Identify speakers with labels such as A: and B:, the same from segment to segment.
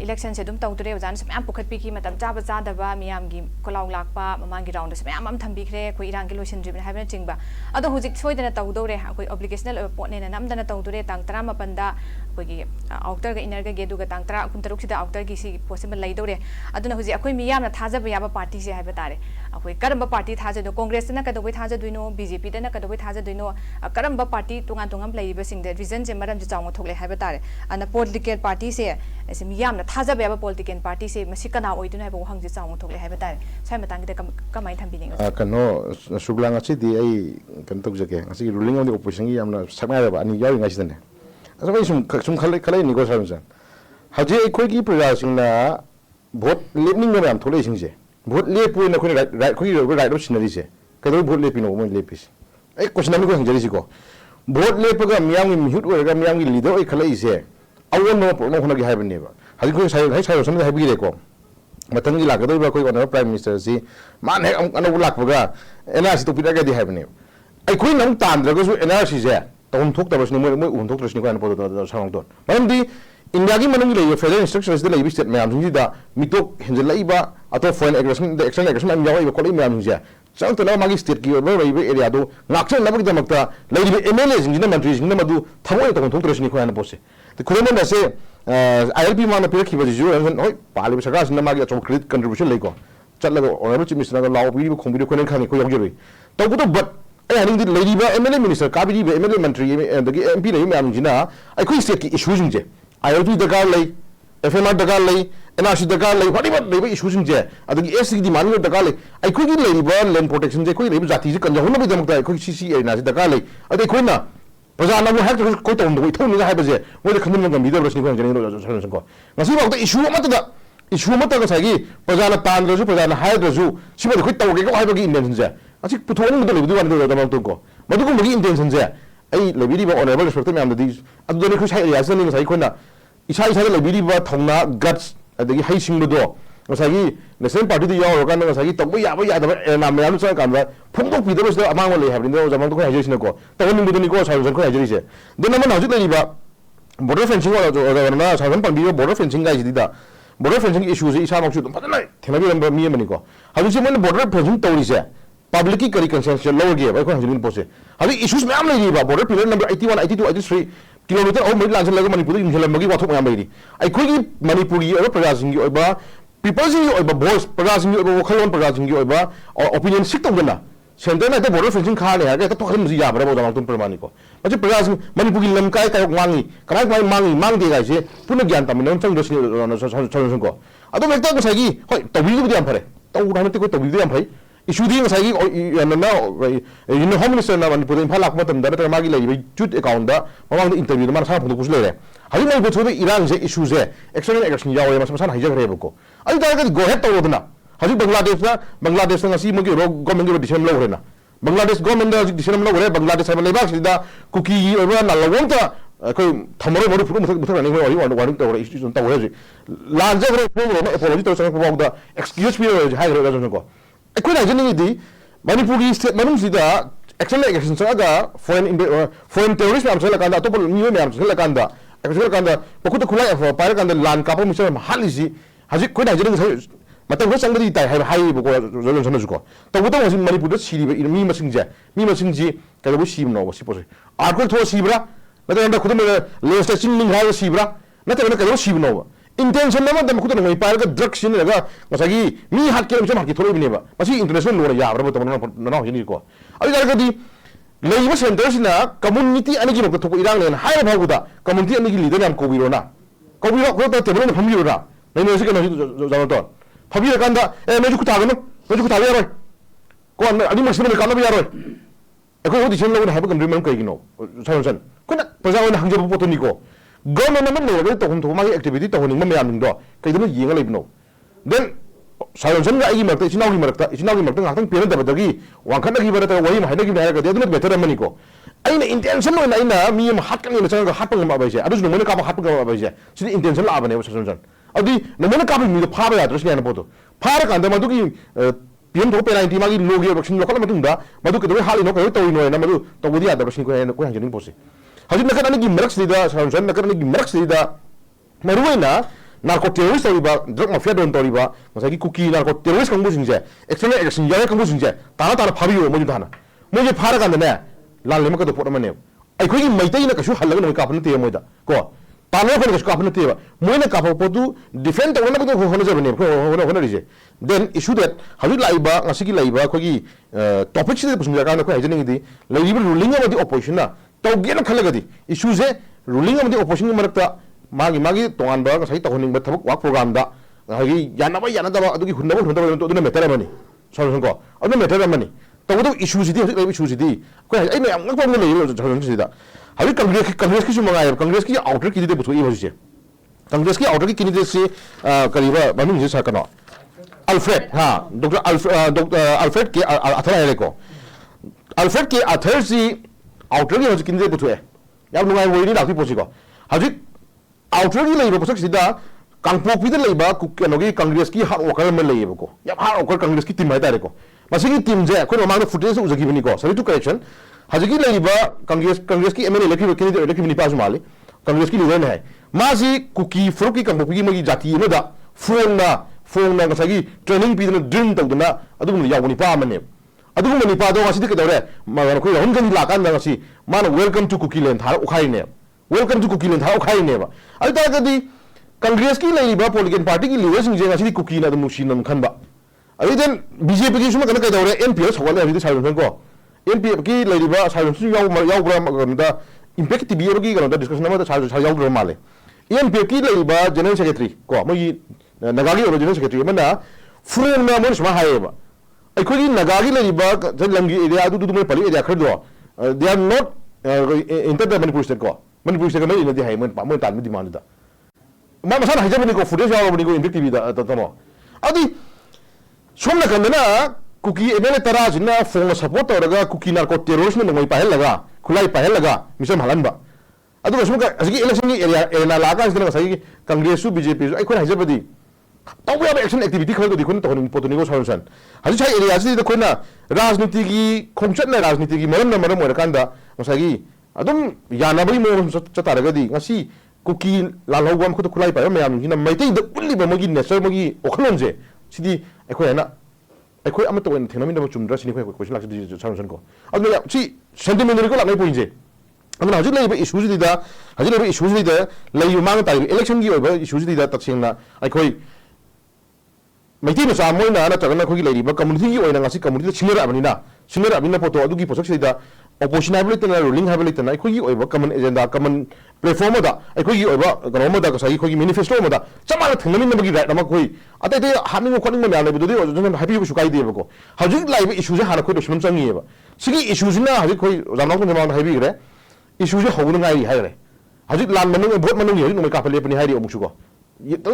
A: election se dum tawdure ojan se myam pukhat pi ki matam chaba chadaba miyam gi kolaw lakpa mamangi round se myam thambi khre koi irang gi loisin dribin haibna chingba ado hujik soidana tawdore koi obligational pot ne namdana tawdure tang 18 da koi gi outer ga inner ga ge du ga tang 36 sida outer gi si possible laidore aduna hujik akoi miyam na thajaba yaba party se haiba tare akoi karamba party thajado congress na kadoi thajaduino bjp da na kadoi thajaduino karamba party tungan tungam laiba sing de reason je maram je chawng thokle haiba tare ana political party se ऐसे मियाम ना थाजा बेबा political party से मसी कना ओइदुना है बो हंगजे चांग थोकले है बताय साइ मतंग दे कमाय थंबिनिंग
B: कनो सुगलांग अछि दि आई कन तक जके asi ruling on the opposition gi amna sakma ba ani yawi ngai sidane asa bai sum khalai ni go sa san haje khoi gi praja sing na vote leaping na am thole sing je vote leap na khoi right khoi right scenery se kadoi vote leap no mo leapis ai question ami ko hangjari si ko vote leap ga miyam gi mihut ga miyam gi leader ai khalai se awon no no hona gi haibne ba haji ko sai sam habi re ko matang gi lagado ba ko on prime minister si man he anu lak ba NRC to pida ga di haibne ai ko nam tan dra ga su NRC je tom thok ta bas ni mo un thok tras ni ko an po do sang don maram di india gi manung gi le federal instructions de le state mayam jing da mitok henjel lai ba ato foreign aggression the action am yawa ba ko le mayam jing sang to na magi state gi ba area do ngakchen na ba gi makta le MLA jing na mantri jing na madu thawai to thok tras ni ko an po se the Kuruman say ILP man appear ki baji and hoi pali sarkar sin magi achom credit contribution lego chatla honorable chief minister ga law bi khong bi ko nen khani ko yong jeri to ko but ai ani di lady ba MLA minister ka bi MLA mantri and the MP ne mam jina ai ko state ki issue jing je ILP da ga lei FMR da ga lei NRC da ga lei hodi ba lei issue jing je adagi SC di man da ga lei ai ko gi lei ba land protection je ko lei jati je kan ja hon ba dam ta ko CC na da ga lei adai ko na प्रजा ना वो है तो कोई तो उनको इतना नहीं है बजे वो तो खंडन में मीडिया रश्मि को जने रो जने को ngasi ba issue mata ga sagi प्रजा ना तान रजु प्रजा ना हाय रजु सिबो कोई तो के को हाय बगी इंटेंशन जे asi पुथोन मत लेबि वान दो दम तो को मदु को बगी इंटेंशन जे ai लेबि बा ऑनरेबल रिस्पेक्ट में आम दि अदु ने खुश हाय यासन नि sai खोना इसा इसा लेबि बा थौना गट्स अदगी हाय सिंग दो ngasi national party di yaw kan ngasi to ya ba ya da na me am sa kan ba phung tok pi do so amang le ha bin do jamang to ko haje sin ko to ni mu ni ko sa ko haje se de na ma na ju le ba border fencing wa jo na sa ban pan bi border fencing ga ji da border fencing issue se isa mak chu pa na thela bi ram mi mani ko ha ju se mon border fencing to ri se public ki kari consent lower ge ba ko haje ni po se ha ji issues me am le ba border pillar number 81 82 83 kilometer o mai lan se la ga manipur ni jela magi wa thok am le ai ko gi manipuri or prajasing gi ba people sing you voice prajasing you wakhalon prajasing you opinion sik tong na center na te border fencing kha le ha ta to kham ji ya bra bo jamang tum permani ko machi prajasing manipur gi lam kai kai wangi kai kai mang de ga je puna gyan tam non chang do sin so ko ado me ta ko sa gi hoi to bi bi am phare to u dhan te ko to bi am phai issue di sa gi na you know home minister na manipur in phalak matam da ta ma gi le bi chut account da mamang interview da man sa phung ko su le hari mai ko chobe iran je issue je external action yawe ma samsan haija gre ko ai da ga go head to odna hari bangladesh na si mo gi government gi decision lo rena bangladesh government da decision lo re bangladesh sa le ba sida cookie oba na lawon ta ko thamaro modu fu muthak ni ho wa to re issue ta we lan je gre ko ma apology to sa ko da excuse me ha gre ga ko ko na jeni di manipuri state manum sida external action sa ga foreign terrorist am sa la kan da to mi me am sa la kan da actually kan da pokut khulai pa kan da lan ka pa mi sa halisi haji ko na jeni mata ko sang di tai hai bo ko zolon san ko to bo to wasi manipur da siri mi masing ji ka bo sim no wasi pose arko tho sibra mata da khudum le station ning ha sibra mata ka bo sim no intention na da khudum ngai pa ga drug sin ga masagi mi hat ke mi sa ki thori bi ne ba masi international lo ya bra to na ni ko ai ga di leiba center sina community ani gi ko irang len hai ba guda community ani gi leader am ko biro ko to tebro na phambiro na nei no sikana jo to phabira kanda e meju kuta gano meju kuta ya roi ko ani ma sina kana ya roi e ko odi chen lo na ha ba kan rim kai gi no san ko na praja na hangje bo to ni ko government na no to hum to ma activity to ni ma ya ning do kai do yeng le no then 사연선 가 이기 막다 이나오기 막다 항상 변한다 버더기 왕칸다기 버더 와이 마이나기 나야가 되도 베터 만이고 아이나 인텐션로 나이나 미임 핫강이 나가 핫방 마 바이제 아주 너무나 까봐 핫방 마 바이제 진짜 인텐션 라바네 사연선 어디 너무나 까봐 미도 파봐야 들으시냐 보도 파라 간다 마두기 비엠 도 페나인티 마기 로기 럭신 로컬 마둥다 마두 그도 할이 노 거기 또이노에 나마두 또 어디야 더신 거 해는 거 향전인 보시 하지 나가 나기 머럭스리다 사연선 나가 나기 머럭스리다 마루이나 narco terrorist तौरीबा drug mafia दोन तौरीबा मसाई Kuki narco terrorist कंबू सिंजे external action यारे कंबू सिंजे ताना ताना फाबियो मोजु थाना मोजे फारा कांदने लाल लेमक तो पोट मने अखोई मैतई ना कछु हल्लग न कापन ते मोइदा को तानो फन कछु कापन ते मोइना कापो पोतु डिफेंड तौना बदो होना जबने होना रिजे देन इशू दैट हाउ लाइबा ngasi लाइबा खोगी टॉपिक से पुसुंजा काना खो हाइजनिंग दि लाइबा रूलिंग अमदि ऑपोजिशन ना तौगेन खलगदि इशू से रूलिंग अमदि ऑपोजिशन मरक्ता मागी तोंगानबा ngasi तौहनिंग थबक वाक प्रोग्राम दा हागी यानाबा यानादबा अदुगी हुनबा हुनदबा तो अदुना मेटर अमनि सॉल्यूशन को अदुना मेटर अमनि तौदो इशू सिदि हजि लाइबा इशू सिदि को आई मैं अंग प्रॉब्लम लेयो सॉल्यूशन सिदा हागी कांग्रेस की सुमंगाय कांग्रेस की आउटर की दे बुथो ई हजि कांग्रेस की आउटर की कैंडिडेट से करीबा मनु जे सकनो अल्फ्रेड हाँ डॉक्टर अल्फ्रेड के अथर है को अल्फ्रेड के अथर सी आउटर की हजि कैंडिडेट बुथो है याब नुगाय वइनि लाखि पोसी को हजि आउटर की लेबा पोसक सिदा कांगपोपी दे लेबा कुकनोगी कांग्रेस की हार्ड वर्कर में लेबा को याब हार्ड वर्कर कांग्रेस की टीम है तारे को मसिगी टीम जे कोई मांग फुटेज उजगिबनी को सरी टू करेक्शन हजगी लेबा कांग्रेस की एमएलए इलेक्टेड कैंडिडेट इलेक्टेड पास माले कांग्रेस की लीडर है मासी कुकी फ्रुकी कांगपोपी की मगी जाति मदा फोंना ngasi ट्रेनिंग पीदना ड्रिल तौदना अदुगुम यावनि पामने अदुगुम नि पादो ngasi के दौरे मागन कोई राहुल गांधी लाकान ngasi मान वेलकम टू कुकी लैंड था उखाइने वेलकम टू कुकी लैंड था उखाइने बा अदा गदी कांग्रेस की लेबा पॉलिटिकल पार्टी की लीडर्स सिंह जे ngasi कुकी ना मुसिनम खनबा अदि देन बीजेपी की सुमा कन के दौरे एमपीएस हवाले अदि साइलेंस को एमपीएफ की लेबा साइलेंस यावब्रा मगनदा इंपैक्ट टीबी की गनदा डिस्कशन में सा यावब्रा माले एमपीएफ की लेबा जनरल सेक्रेटरी को मई नगागी ओरिजिनल सेक्रेटरी मना फुरेन ना मोन समा हायबा अखोगी नगागी लेबा लंगी एरिया दु दुमे पली एरिया खरदो they are not enter the Manipur state में इनदि हाय मन पामन तान डिमांड दा मा मसान हाइजबनी को फुटेज यावबनी को इंपैक्ट टीवी दा तनो अदि सोमना कंदना कुकी एमएलए तरा जिना फोन सपोर्ट तौरगा कुकी नार्को टेररिस्ट ने नंगoi पाहेलगा खुलाई पाहेलगा मिसम हलनबा अदुगा सुमका असगी इलेक्शन की एरिया लागा जिना सही कांग्रेस सु बीजेपी सु अखोन हाइजबदी तब याब एक्शन एक्टिविटी खरदो दिखोन तोहन पोतनिगो सॉल्यूशन हजि छाई एरिया से द कोइना राजनीति की खोंचतना राजनीति की मरम ओरकांदा मसागी अदुम यानाबई मोम चतारगदी ngasi कुकी लालहौगम खुद खुलाई पाय मयाम जिना मैतै द उल्लिबा मगी नेचर मगी ओखलोनजे सिदी अखोयना अखोय अमत ओइन थेनमिन चुमद्रा सिनि खय क्वेश्चन लाक्सि सॉल्यूशन को अदु सी सेंटिमेंटरी को लानाय पोइजे अदुना हजि लेबा इशूज दिदा हजि लेबा इशूज दिदा लेयु मांग ताइ इलेक्शन की ओबा इशूज दिदा तसेंगना अखोय मैथी मसा मोइना नत्रगना खोगी लेरिबा कम्युनिटी की ओइना ngasi कम्युनिटी सिंगर अबिना फोटो अदुगी पोसक सिदा opposition habilitana ruling habilitana खोगी ओइबा कमन एजेंडा कमन प्लेटफॉर्म दा खोगी ओइबा गनोम दा कसai खोगी मैनिफेस्टो मदा चमाला थंगमिन नबगी राइट अमा खोई अते ते हामिंग खोनिंग म्याम लेबदुदि ओजन हैप्पी सुकाई देबको हजिक लाइब इशू जे हाना खोइ दुश्मन चंगिएबा सिगी इशू जिना हजिक खोइ जानाव को जमाव हैबी रे इशू जे हौन गाई हाइरे हजिक लान मनंग भोट मनंग हजिक नुमै काफले पनि हाइरि अमुसुको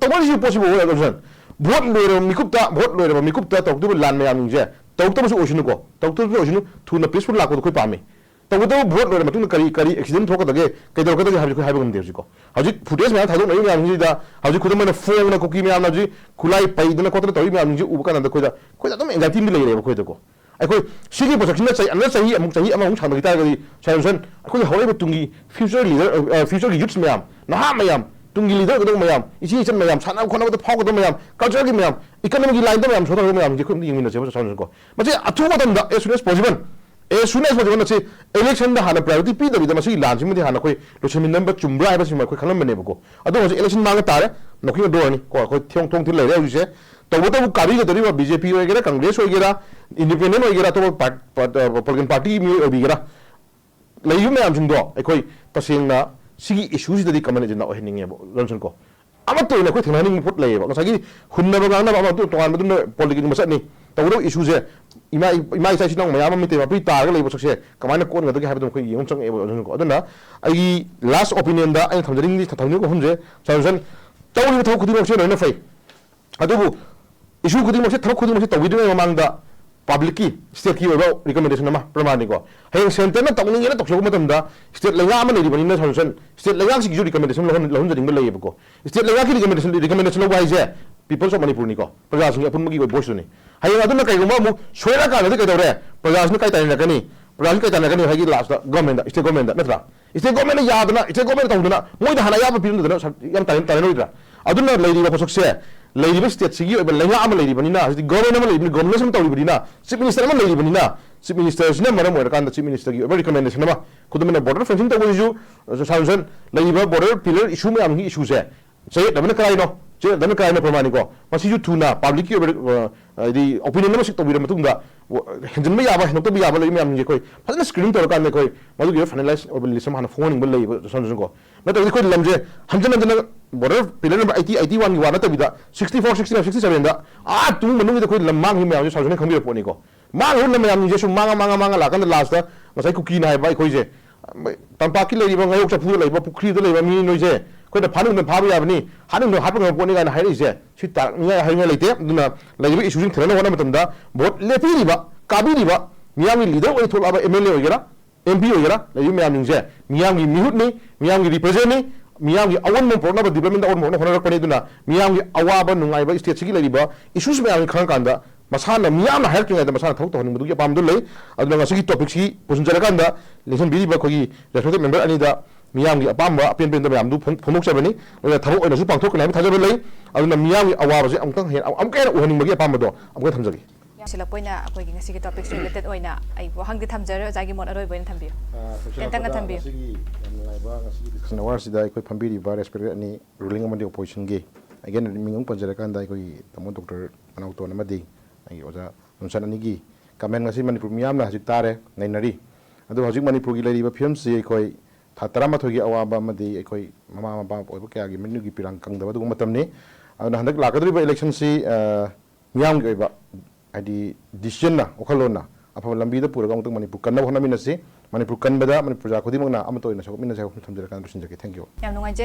B: तमरि पॉसिबल हो गजन भोट लोरे मिकुप्ता तौदु लान म्याम जे तौतबसु ओसिनुको तौतबसु ओसिनु थुना पीसफुल लाको खोइ पामे तौदु भोट लोरे मतुन करी एक्सीडेंट थोकदगे कैदरकदगे हाबि हाबि गम देजिको हजिक फुटेज म्या थादो नै म्याम जिदा हजिक खुदमन फोन न कुकी म्याम नजि खुलाई पैदन कोतन तौइ म्याम जि उबका नंद खोइदा दम एंगाइटी मि लेरे खोइदको अखोइ सिगी पोसक्सिन चाहिँ अन चाहिँ अमु छानगि तागदि सॉल्यूशन अखोइ हौले तुंगी फ्यूचर लीडर फ्यूचर की यूथ्स म्याम नहा म्याम तुंगी लीडर गदो म्याम इसी इचन म्याम साना खोनाबद फागदो म्याम कल्चर की म्याम इकोनॉमी की लाइन दो म्याम सोदो म्याम जि खुम यिंगिन से सॉल्यूशन को मजे अथु मदम एज सुन एज पॉसिबल नसे इलेक्शन दा हाना प्रायोरिटी पी दबि दमसी लांच में हाना कोइ लोचमिन नंबर चुमब्रा है बसिमा कोइ खलम बनेबको अदो इलेक्शन मांग तारे नखि दोरनी को थोंग थोंग थिल लेरे हुइसे तबो काबी गदरी बीजेपी होगेरा कांग्रेस होगेरा इंडिपेंडेंट होगेरा तो पॉलिटिकल पार्टी मी होगेरा लैयु मैम जिंदो अखोइ तसेंगना सिगी इश्यूज ददी कमन एजेंडा ओहनिंगेबो लंसन को अमतो ने कोइ थेनानिंग पोट लेबो ngasi हुन्नबो गांना बाबा तो तोन मदुन पॉलिटिकल मसनी तबो इश्यूजे इमा इसा सिनंग मयाम मिते मापि तारग लेबो सकसे कमाइन कोन गदगे हाबदम कोइ यंग चंग एबो लंसन को अदना आई लास्ट ओपिनियन दा आई थमजरिंग दि थथावनि को हमजे सॉल्यूशन तौरि थौ खुदि मक्से नोना फै अदुबु इशू खुदि मक्से थौ खुदि मक्से तौबिदु ममांगदा पब्लिक की स्टेट की ओबा रिकमेंडेशन मा प्रमाणिक को हेंग सेंटर ना तौनिंग ना तौसो मतमदा स्टेट लेगा अमा लेरि बनिना सॉल्यूशन स्टेट लेगा सिगि रिकमेंडेशन लहन जरिंग लेबको स्टेट लेगा की रिकमेंडेशन लो वाइजे पीपल्स ऑफ मणिपुर निको प्रजासिंग अपन मगी वॉइस ने हाय अदुना कइगुमा मु सोयरा का दे कइदौरे प्रजासिंग कइ ताइन लगनी प्रजासिंग कइ ताइन लगनी हाय लास्ट गवर्नमेंट स्टेट गवर्नमेंट नत्रा स्टेट गवर्नमेंट यादना स्टेट गवर्नमेंट तौदना मोइदा हना याब पिरदना याम ताइन रोइद्रा ꯑꯗꯨꯅ ꯂꯩꯔꯤꯕ ꯄꯣꯠꯁꯛꯁꯦ ꯂꯩꯔꯤꯕ ꯁ꯭ꯇꯦꯠꯁꯤꯒꯤ ꯑꯣꯏꯕ ꯂꯩꯉꯥꯛ ꯑꯃ ꯂꯩꯔꯤꯕꯅꯤꯅ ꯍꯧꯖꯤꯛ ꯒꯣꯔꯃꯦꯟ ꯑꯃ ꯂꯩꯕꯅꯤ ꯒꯣꯔꯃꯦꯟ ꯑꯃ ꯇꯧꯔꯤꯕꯅꯤꯅ ꯆꯤꯞ ꯃꯤꯅꯤꯁꯇꯔ ꯑꯃ ꯂꯩꯔꯤꯕꯅꯤꯅ ꯆꯤꯞ ꯃꯤꯅꯤꯁꯇꯔꯁꯤꯅ ꯃꯔꯝ ꯑꯣꯏꯔꯀꯥꯟꯗ ꯆꯤꯞ ꯃꯤꯅꯤꯁꯇꯔꯒꯤ ꯑꯣꯏꯕ ꯔꯤꯀꯃꯦꯟꯗꯦꯁꯟ ꯑꯃ ꯈꯨꯗꯝ ꯑꯣꯏꯅ ꯕꯣꯔꯗꯔ ꯐꯦꯟꯁꯤꯡ ꯇꯧꯕꯁꯤꯁꯨ ꯁꯥꯔꯖꯟ ꯂꯩꯔꯤꯕ ꯕꯣꯔꯗꯔ ꯄꯤꯂꯔ ꯏꯁꯨ ꯃꯌꯥꯝꯒꯤ ꯏꯁꯨꯁꯦ ꯆꯌꯦꯠꯅꯕꯅ ꯀꯔꯥꯏꯅꯣ ꯆꯌꯦꯠꯅꯕꯅ ꯀꯔꯥꯏꯅꯣ ꯄ꯭ꯔꯃꯥꯅꯤꯀꯣ ꯃꯁꯤꯁꯨ ꯊꯨꯅ ꯄꯥꯕ꯭ꯂꯤꯛꯀꯤ ꯑꯣꯏꯕ ꯍꯥꯏꯗꯤ ꯑꯣꯄꯤꯅꯤꯌꯟ ꯑꯃ ꯁꯦꯛ ꯇꯧꯕꯤꯔ ꯃꯇꯨꯡꯗ ꯍꯦꯟꯖꯤꯟꯕ ꯌꯥꯕ ꯍꯦꯟꯗꯣꯛꯇꯕ ꯌꯥꯕ ꯂꯩ ꯃꯌꯥꯝꯁꯦ ꯑꯩꯈꯣꯏ ꯐꯖꯅ ꯁ꯭ꯀ꯭ꯔꯤꯅꯤꯡ ꯇꯧꯔꯀꯥꯟꯗ ꯑꯩꯈꯣꯏ ꯃꯗꯨꯒꯤ ꯐꯥꯏꯅꯦꯂꯥꯏꯁ ꯑꯣꯏꯕ ꯂꯤꯁ ꯑꯃ ꯍꯥꯟꯅ ꯐꯣꯡꯍꯟꯅꯤꯡꯕ ꯂꯩꯌꯦꯕ ꯁꯣꯝꯗꯁꯨꯀꯣ ꯅꯠꯇ꯭ꯔꯒꯗꯤ ꯑꯩꯈꯣꯏ ꯂꯝꯁꯦ ꯍꯟꯖꯤꯟ ꯍꯟꯖꯤꯟꯅ ꯕꯣꯔꯗꯔ ꯄꯤꯂꯔ ꯅꯝꯕꯔ 81ꯒꯤ ꯋꯥ ꯅꯠꯇꯕꯤꯗ 64, 69, 67ꯗ ꯇꯨꯡ ꯃꯅꯨꯡꯗ ꯑꯩꯈꯣꯏ ꯂꯝ ꯃꯥꯡꯈꯤꯕ ꯃꯌꯥꯝꯁꯦ ꯁꯥꯔꯖꯟꯅ ꯈꯪꯕꯤꯔꯛ ꯄꯣꯠꯅꯤꯀꯣ ꯃꯥꯡꯈꯤꯕ ꯂꯝ ꯃꯌꯥꯝꯁꯦ ꯁꯨꯝ ꯃꯥꯡꯉ ꯂꯥꯛꯀꯥꯟꯗ ꯂꯥꯁꯇ ꯉꯁꯥꯏ ꯀꯨꯀꯤꯅ ꯍꯥꯏꯕ ꯑꯩꯈꯣꯏꯁꯦ ꯇꯝꯄꯥꯛꯀꯤ ꯂꯩꯔꯤꯕ ꯉꯥꯌꯣꯛ ꯆꯐꯨꯗ ꯂꯩꯕ ꯄꯨꯈ꯭ꯔꯤꯗ ꯂꯩꯕ ꯃꯤ ꯅꯣꯏꯁꯦ ꯑꯩꯈꯣꯏꯅ ꯐꯥꯅꯤꯡꯗ ꯐꯥꯕ ꯌꯥꯕꯅꯤ ꯍꯥꯠꯅꯤꯡꯗ ꯍꯥꯠꯄ ꯉꯝꯕ ꯄꯣꯠꯅꯤ ꯀꯥꯏꯅ ꯍꯥꯏꯔꯛꯏꯁꯦ ꯁꯤ ꯇꯥꯔꯛꯅꯤꯡꯉꯥꯏ ꯍꯥꯏꯅꯤꯡꯉꯥꯏ ꯂꯩꯇꯦ ꯑꯗꯨꯅ ꯂꯩꯔꯤꯕ ꯏꯁꯨꯁꯤꯡ ꯊꯦꯡꯅꯅꯕ ꯍꯣꯠꯅꯕ ꯃꯇꯝꯗ ꯚꯣꯠ ꯂꯦꯞꯄꯤꯔꯤꯕ ꯀꯥꯕꯤꯔꯤꯕ ꯃꯤꯌꯥꯝꯒꯤ ꯂꯤꯗꯔ ꯑꯣꯏꯅ ꯊꯣꯛꯂꯛꯑꯕ MLA ꯑꯣꯏꯒꯦꯔꯥ MP ꯑꯣꯏꯒꯦꯔꯥ ꯂꯩꯔꯤꯕ ꯃꯌꯥꯝꯁꯤꯡꯁꯦ ꯃꯤꯌꯥꯝꯒꯤ ꯃꯤꯍꯨꯠꯅꯤ ꯃꯤꯌꯥꯝꯒꯤ ꯔꯤꯄ꯭ꯔꯖꯦꯟꯅꯤ ꯃꯤꯌꯥꯝꯒꯤ ꯑꯑꯣꯟꯕ ꯄꯨꯔꯛꯅꯕ ꯗꯤꯕꯂꯞꯃꯦꯟꯗ ꯑꯑꯣꯟꯕ ꯄꯨꯔꯛꯅꯕ ꯍꯣꯠꯅꯔꯛꯄꯅꯤ ꯑꯗꯨꯅ ꯃꯤꯌꯥꯝꯒꯤ ꯑꯋꯥꯕ ꯅꯨꯡꯉꯥꯏꯕ ꯏꯁꯇꯦꯠꯁꯤꯒꯤ ꯂꯩꯔꯤꯕ ꯏꯁꯨꯁ ꯃꯌꯥꯝꯁꯤ ꯈꯪꯉꯀꯥꯟꯗ ꯃꯁꯥꯅ ꯃꯤꯌꯥꯝꯅ ꯍꯥꯏꯔꯛꯇ꯭ꯔꯤꯉꯩꯗ ꯃꯁꯥꯅ ꯊꯕꯛ ꯇꯧꯍꯟꯅꯤꯡꯕꯗꯨꯒꯤ ꯑꯄꯥꯝꯕꯗꯨ ꯂꯩ ꯑꯗꯨꯅ ꯉꯁꯤꯒꯤ ꯇꯣꯄꯤꯛꯁꯤ ꯄꯨꯁꯤꯟꯖꯔꯀꯥꯟꯗ ꯂꯦꯡꯁꯟꯕꯤꯔꯤꯕ ꯑꯩꯈꯣꯏꯒꯤ ꯔꯦꯁꯄꯦꯛꯇꯦꯗ ꯃꯦꯝꯕꯔ ꯑꯅꯤꯗ ꯃꯤꯌꯥꯝꯒꯤ ꯑꯄꯥꯝꯕ ꯑꯄꯦꯟ ꯄꯦꯟꯗꯕ ꯃꯌꯥꯝꯗꯨ ꯐꯣꯡꯗꯣꯛꯆꯕꯅꯤ ꯑꯗꯨꯅ ꯊꯕꯛ ꯑꯣꯏꯅꯁꯨ ꯄꯥꯡꯊꯣꯛꯀꯅꯤ ꯍꯥꯏꯕ ꯊꯥꯖꯕ ꯂꯩ ꯑꯗꯨꯅ ꯃꯤꯌꯥꯝꯒꯤ ꯑꯋꯥꯕꯁꯦ ꯑꯃꯨꯛꯀ ꯍꯦꯟꯅ ꯎꯍꯟꯅꯤꯡꯕꯒꯤ ꯑꯄꯥꯝꯕꯗꯣ ꯑꯃꯨꯛꯀ ꯊꯝꯖꯒꯦ
A: ꯁꯤꯂꯛꯄ ꯑꯣꯏꯅ ꯑꯩꯈꯣꯏꯒꯤ ꯉꯁꯤꯒꯤ ꯇꯣꯄꯤꯛꯁ ꯔꯤꯂꯦꯇꯦꯗ ꯑꯣꯏꯅ ꯑꯩ ꯋꯥꯍꯪꯗꯤ ꯊꯝꯖꯔꯦ ꯑꯣꯖꯥꯒꯤ ꯃꯣꯠ ꯑꯔꯣꯏꯕ ꯑꯣꯏꯅ ꯊꯝꯕꯤꯌꯨ ꯇꯦꯟꯇꯪꯅ ꯊꯝꯕꯤꯌꯨ
B: ꯗꯤꯁꯀꯁꯟ ꯑꯋꯥꯔꯁꯤꯗ ꯑꯩꯈꯣꯏ ꯐꯝꯕꯤꯔꯤꯕ ꯔꯦꯁꯄꯦꯛꯇꯦꯗ ꯑꯅꯤ ꯔꯨꯂꯤꯡ ꯑꯃꯗꯤ ꯑꯣꯄꯣꯖꯤꯁꯟꯒꯤ ꯑꯩꯒꯤ ꯃꯤꯡ ꯑꯃ ꯄꯟꯖꯔꯀꯥꯟꯗ ꯑꯩꯈꯣꯏꯒꯤ ꯇꯥꯃꯣ ꯗꯣꯛꯇꯔ ꯃꯅꯥꯎꯇꯣꯟ ꯑꯃꯗꯤ ꯑꯩꯒꯤ ꯑꯣꯖꯥ ꯅꯨꯡꯁꯟ ꯑꯅꯤꯒꯤ ꯀꯃꯦꯟ ꯉꯁꯤ ꯃꯅꯤꯄꯨꯔ ꯃꯤꯌꯥꯝꯅ ꯍꯧꯖꯤꯛ ꯇꯥꯔꯦ ꯅꯩꯅꯔꯤ ꯑꯗꯨ ꯍꯧꯖꯤꯛ ꯃꯅꯤꯄꯨꯔꯒꯤ ꯂꯩꯔꯤꯕ ꯐꯤꯕꯝꯁꯤ ꯑꯩꯈꯣꯏ ꯊꯥ 12ꯒꯤ ꯑꯋꯥꯕ ꯑꯃꯗꯤ ꯑꯩꯈꯣꯏ ꯃꯃꯥ ꯃꯄꯥ ꯑꯣꯏꯕ ꯀꯌꯥꯒꯤ ꯃꯤꯅꯨꯒꯤ ꯄꯤꯔꯥꯡ ꯀꯪꯗꯕ ꯑꯗꯨꯒꯨꯝꯕ ꯃꯇꯝꯅꯤ ꯑꯗꯨꯅ ꯍꯟꯗꯛ ꯂꯥꯛꯀꯗꯧꯔꯤꯕ ꯏꯂꯦꯛꯁꯟꯁꯤ ꯃꯤꯌꯥꯝꯒꯤ ꯑꯣꯏꯕ ꯍꯥꯏꯗꯤ ꯗꯤꯁꯤꯖꯟꯅ ꯋꯥꯈꯜꯂꯣꯟꯅ ꯑꯐꯕ ꯂꯝꯕꯤꯗ ꯄꯨꯔꯒ ꯑꯃꯨꯛꯇꯪ ꯃꯅꯤꯄꯨꯔ ꯀꯟꯅꯕ ꯍꯣꯠꯅꯃꯤꯟꯅꯁꯤ ꯃꯅꯤꯄꯨꯔ ꯀꯟꯕꯗ ꯃꯅꯤꯄꯨꯔ ꯄ꯭ꯔꯖꯥ ꯈꯨꯗꯤꯡꯃꯛꯅ ꯑꯃꯠꯇ ꯑꯣꯏꯅ ꯁꯔꯨꯛꯃꯤꯟꯅꯁꯤ ꯍꯥꯏꯕ ꯊꯝꯖꯔꯀꯥꯟꯗ ꯂꯣꯏꯁꯤꯟꯖꯒꯦ ꯊꯦꯡꯛ ꯌꯨ
A: ꯌꯥꯝ ꯅꯨꯡꯉꯥꯏꯖꯩ